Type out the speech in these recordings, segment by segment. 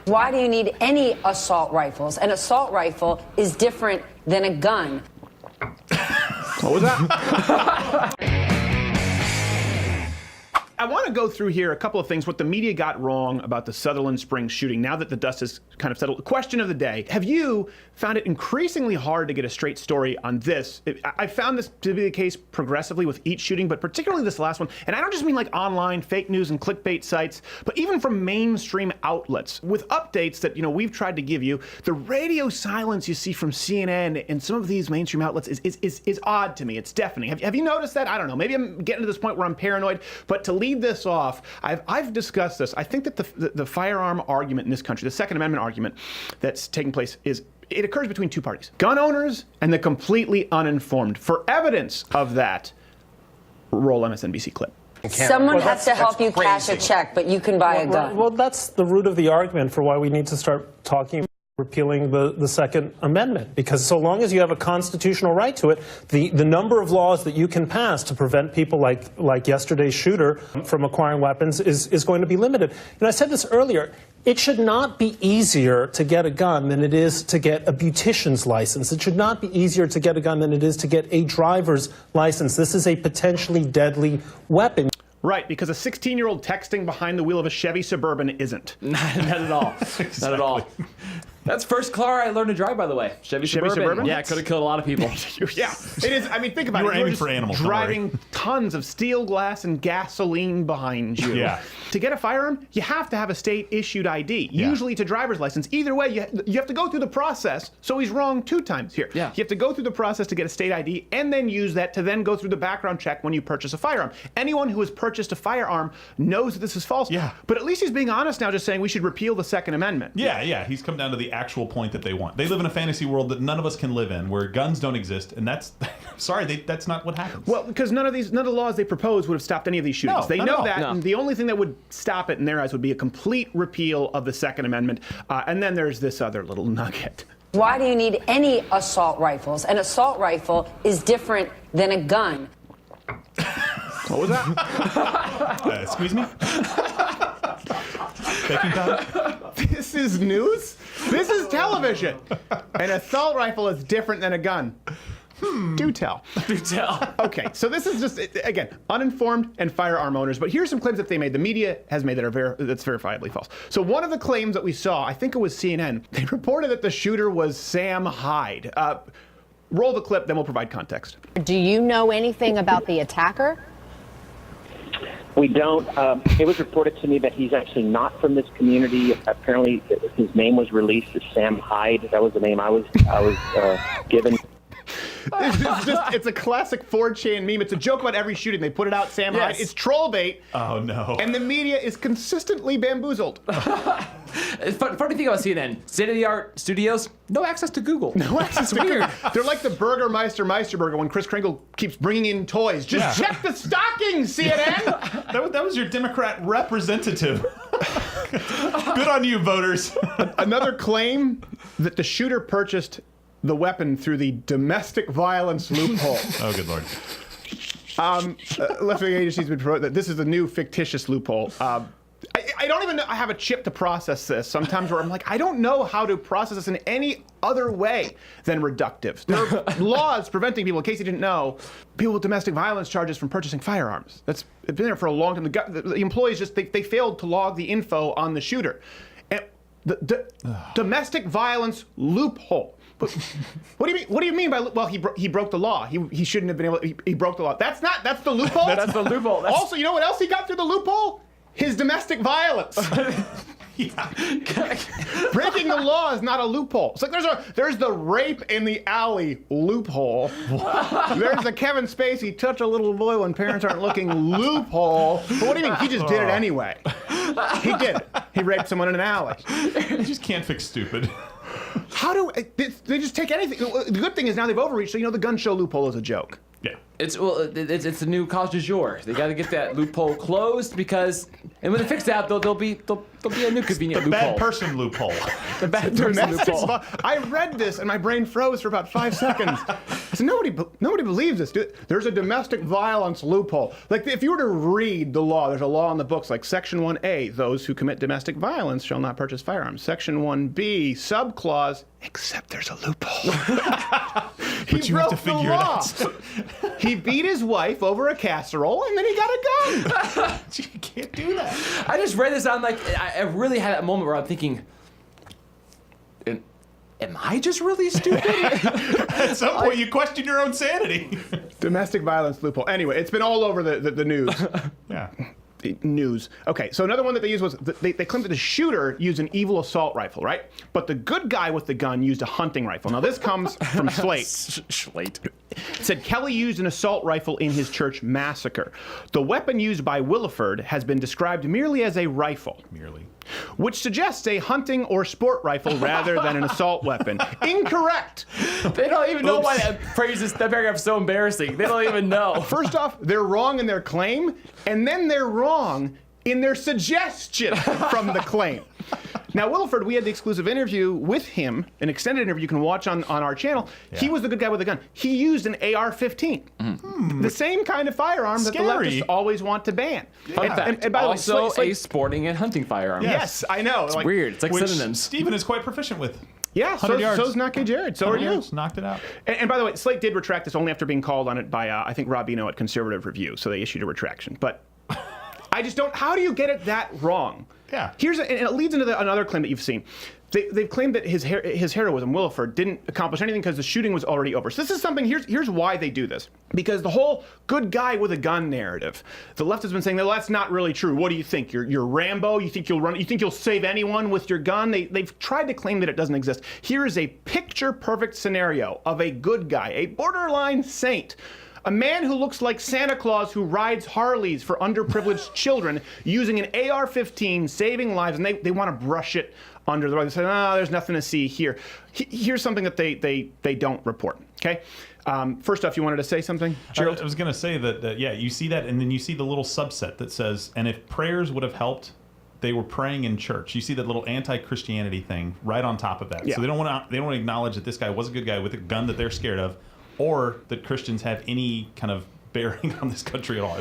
Why do you need any assault rifles? An assault rifle is different than a gun. What was that? I want to go through here a couple of things, what the media got wrong about the Sutherland Springs shooting, now that the dust has kind of settled. Question of the day. Have you found it increasingly hard to get a straight story on this? I found this to be the case progressively with each shooting, but particularly this last one. And I don't just mean like online fake news and clickbait sites, but even from mainstream outlets with updates that, we've tried to give you. The radio silence you see from CNN and some of these mainstream outlets is odd to me. It's deafening. Have you noticed that? I don't know. Maybe I'm getting to this point where I'm paranoid, but to lead this off, I've discussed this. I think that the firearm argument in this country, the Second Amendment argument that's taking place, it occurs between two parties: gun owners and the completely uninformed. For evidence of that, roll MSNBC clip. Someone has to help you cash a check, but you can buy a gun. Well, that's the root of the argument for why we need to start talking about repealing the Second Amendment, because so long as you have a constitutional right to it, the number of laws that you can pass to prevent people like yesterday's shooter from acquiring weapons is going to be limited. I said this earlier, it should not be easier to get a gun than it is to get a beautician's license. It should not be easier to get a gun than it is to get a driver's license. This is a potentially deadly weapon. Right, because a 16-year-old texting behind the wheel of a Chevy Suburban isn't. Not at all. Exactly. Not at all. That's first car I learned to drive, by the way. Chevy Suburban. Yeah, could have killed a lot of people. Yeah, it is. I mean, think about it. You were aiming for animals. Driving tons of steel glass and gasoline behind you. Yeah. To get a firearm, you have to have a state-issued ID. Yeah. Usually to driver's license. Either way, you have to go through the process. So he's wrong 2 times here. Yeah. You have to go through the process to get a state ID and then use that to then go through the background check when you purchase a firearm. Anyone who has purchased a firearm knows that this is false. Yeah. But at least he's being honest now, just saying we should repeal the Second Amendment. Yeah. He's come down to the actual point that they want. They live in a fantasy world that none of us can live in, where guns don't exist, and that's that's not what happens. Well, because none of the laws they propose would have stopped any of these shootings. No, they not know at all. that, No. and the only thing that would stop it in their eyes would be a complete repeal of the Second Amendment. And then there's this other little nugget. Why do you need any assault rifles? An assault rifle is different than a gun. What was that? Excuse me? Baking powder? This is news? This is television. An assault rifle is different than a gun. Do tell. Do tell. Okay, so this is just, again, uninformed and firearm owners, but here's some claims that they made, the media has made that's verifiably false. So one of the claims that we saw, I think it was CNN, they reported that the shooter was Sam Hyde. Roll the clip, then we'll provide context. Do you know anything about the attacker? We don't. It was reported to me that he's actually not from this community. Apparently, his name was released as Sam Hyde. That was the name I was given. It's a classic 4chan meme. It's a joke about every shooting. They put it out, Sam Hyde. It's troll bait. Oh, no. And the media is consistently bamboozled. Funny thing about CNN, state-of-the-art studios, no access to Google. No access to Google. They're like the Burgermeister Meisterburger when Kris Kringle keeps bringing in toys. Just check the stockings, CNN! that was your Democrat representative. Good on you, voters. Another claim that the shooter purchased the weapon through the domestic violence loophole. Oh, good Lord. Left-wing agencies would promote that this is a new fictitious loophole. I don't even know. I have a chip to process this sometimes where I'm like, I don't know how to process this in any other way than reductive. There are laws preventing people, in case you didn't know, people with domestic violence charges from purchasing firearms. It's been there for a long time. The employees just, they failed to log the info on the shooter. And the domestic violence loophole. But what do you mean by, well, he broke the law. He shouldn't have been able, he broke the law. That's the loophole? That's the loophole. Also, you know what else he got through the loophole? His domestic violence. Breaking the law is not a loophole. It's like there's the rape in the alley loophole. There's the Kevin Spacey touch a little boy when parents aren't looking loophole. But what do you mean? He just did it anyway. He did it. He raped someone in an alley. You just can't fix stupid. How do they just take anything? The good thing is now they've overreached. So the gun show loophole is a joke. Yeah. It's the new cause du jour. They got to get that loophole closed and when they fix that, there'll be a new convenient The loophole. bad person loophole. The bad person loophole. I read this and my brain froze for about 5 seconds. I said, nobody believes this. There's a domestic violence loophole. Like, if you were to read the law, there's a law in the books, like Section 1A, those who commit domestic violence shall not purchase firearms. Section 1B, subclause, except there's a loophole. But you have to figure it out. He beat his wife over a casserole, and then he got a gun. You can't do that. I just read this. I'm like, I really had that moment where I'm thinking, am I just really stupid? At some point, you question your own sanity. Domestic violence loophole. Anyway, it's been all over the news. Yeah. News. Okay, so another one that they used was they claimed that the shooter used an evil assault rifle, right? But the good guy with the gun used a hunting rifle. Now this comes from Slate. Slate. It said Kelly used an assault rifle in his church massacre. The weapon used by Williford has been described merely as a rifle. Merely. Which suggests a hunting or sport rifle rather than an assault weapon. Incorrect! They don't even know why that paragraph is so embarrassing. They don't even know. First off, they're wrong in their claim, and then they're wrong in their suggestion from the claim. Now, Williford, we had the exclusive interview with him, an extended interview you can watch on our channel. Yeah. He was the good guy with the gun. He used an AR-15. The same kind of firearm that the leftists always want to ban. Fun fact, and by the way, a sporting and hunting firearm. Yes, I know. It's weird. It's like synonyms. Stephen is quite proficient with. Yeah, so's Not Gay Jared. So are you. Knocked it out. And by the way, Slate did retract this only after being called on it by, I think, Rob Eno at Conservative Review. So they issued a retraction. But I just don't. How do you get it that wrong? Yeah. And it leads into another claim that you've seen. They've claimed that his heroism, Williford, didn't accomplish anything because the shooting was already over. So this is something. Here's why they do this. Because the whole good guy with a gun narrative, the left has been saying, well, that's not really true. What do you think? You're Rambo? You think you'll run? You think you'll save anyone with your gun? They've tried to claim that it doesn't exist. Here is a picture-perfect scenario of a good guy, a borderline saint. A man who looks like Santa Claus who rides Harleys for underprivileged children using an AR-15, saving lives, and they want to brush it under the rug. They say, no, there's nothing to see here. Here's something that they don't report, okay? First off, you wanted to say something, Gerald? I was going to say that, yeah, you see that, and then you see the little subset that says, and if prayers would have helped, they were praying in church. You see that little anti-Christianity thing right on top of that. Yeah. So they don't want to acknowledge that this guy was a good guy with a gun that they're scared of, or that Christians have any kind of bearing on this country at all.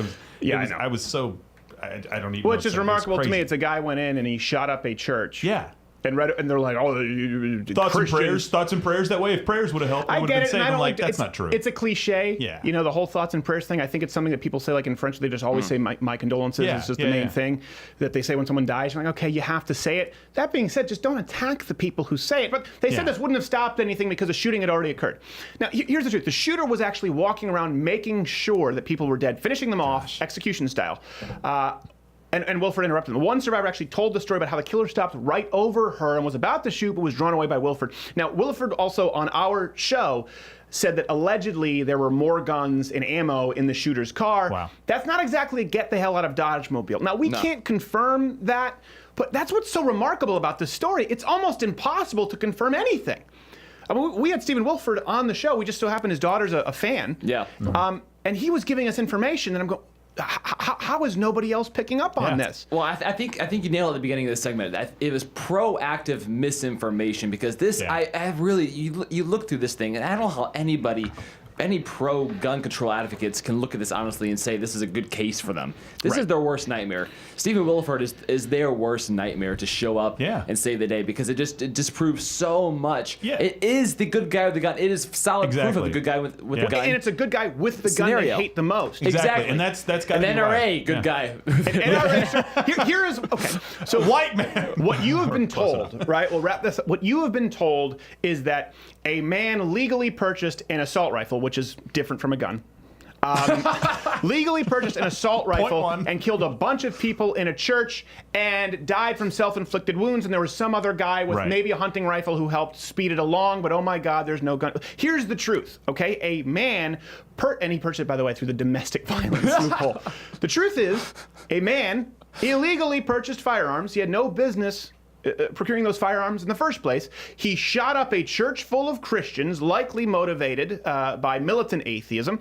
I was so, I don't even know. Which is remarkable to me. It's a guy went in and he shot up a church. Yeah. And they're like, oh, thoughts and prayers that way. If prayers would have helped, I would have been saved. I'm like, that's not true. It's a cliche. Yeah. You know, the whole thoughts and prayers thing. I think it's something that people say, like in French, they just always say my condolences. Yeah. It's just the main thing that they say when someone dies. You're like, okay, you have to say it. That being said, just don't attack the people who say it. But they said this wouldn't have stopped anything because the shooting had already occurred. Now, here's the truth. The shooter was actually walking around making sure that people were dead, finishing them off, execution style. And Williford interrupted him. One survivor actually told the story about how the killer stopped right over her and was about to shoot, but was drawn away by Williford. Now, Williford also, on our show, said that allegedly there were more guns and ammo in the shooter's car. Wow. That's not exactly a get the hell out of Dodge mobile. Now, we can't confirm that, but that's what's so remarkable about this story. It's almost impossible to confirm anything. I mean, we had Stephen Williford on the show. We just so happened his daughter's a fan. Yeah. And he was giving us information, and I'm going, how is nobody else picking up on this? Well, I think you nailed it at the beginning of this segment. It was proactive misinformation because this, I really, you look through this thing, and I don't know how any pro-gun control advocates can look at this honestly and say this is a good case for them. This is their worst nightmare. Stephen Williford is their worst nightmare to show up and save the day because it disproves so much. Yeah. It is the good guy with the gun. It is solid proof of the good guy with the gun. And it's a good guy with the gun they hate the most. Exactly. And that's got to be an NRA good guy. NRA, here is, okay. So white man. What you have been told, right? We'll wrap this up. What you have been told is that a man legally purchased an assault rifle, which is different from a gun, legally purchased an assault rifle and killed a bunch of people in a church and died from self-inflicted wounds. And there was some other guy with maybe a hunting rifle who helped speed it along. But oh my God, there's no gun. Here's the truth, okay? A man, and he purchased it, by the way, through the domestic violence loophole. The truth is, a man illegally purchased firearms. He had no business procuring those firearms in the first place. He shot up a church full of Christians, likely motivated by militant atheism,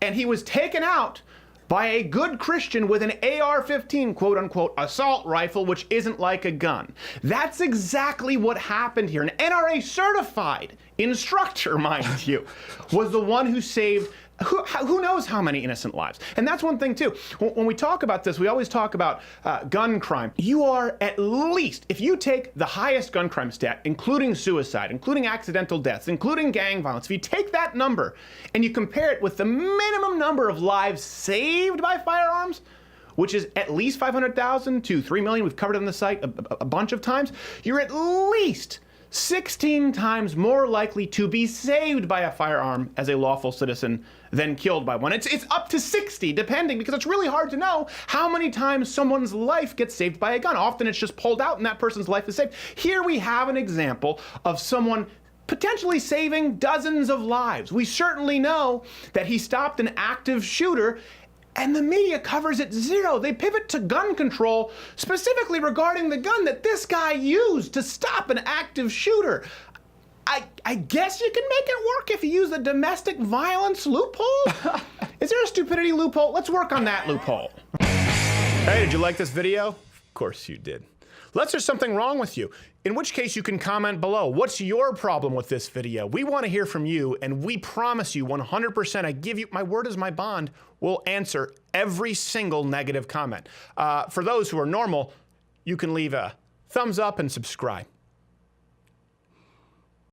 and he was taken out by a good Christian with an AR-15, quote-unquote, assault rifle, which isn't like a gun. That's exactly what happened here. An NRA-certified instructor, mind you, was the one who saved who knows how many innocent lives. And that's one thing, too. When we talk about this, we always talk about gun crime. You are at least, if you take the highest gun crime stat, including suicide, including accidental deaths, including gang violence, if you take that number and you compare it with the minimum number of lives saved by firearms, which is at least 500,000 to 3 million, we've covered it on the site a bunch of times, you're at least 16 times more likely to be saved by a firearm as a lawful citizen than killed by one. It's up to 60, depending, because it's really hard to know how many times someone's life gets saved by a gun. Often it's just pulled out and that person's life is saved. Here we have an example of someone potentially saving dozens of lives. We certainly know that he stopped an active shooter, and the media covers it zero. They pivot to gun control, specifically regarding the gun that this guy used to stop an active shooter. I guess you can make it work if you use the domestic violence loophole? Is there a stupidity loophole? Let's work on that loophole. Hey, did you like this video? Of course you did. Unless there's something wrong with you, in which case you can comment below. What's your problem with this video? We want to hear from you, and we promise you 100%, I give you, my word is my bond, we'll answer every single negative comment. For those who are normal, you can leave a thumbs up and subscribe.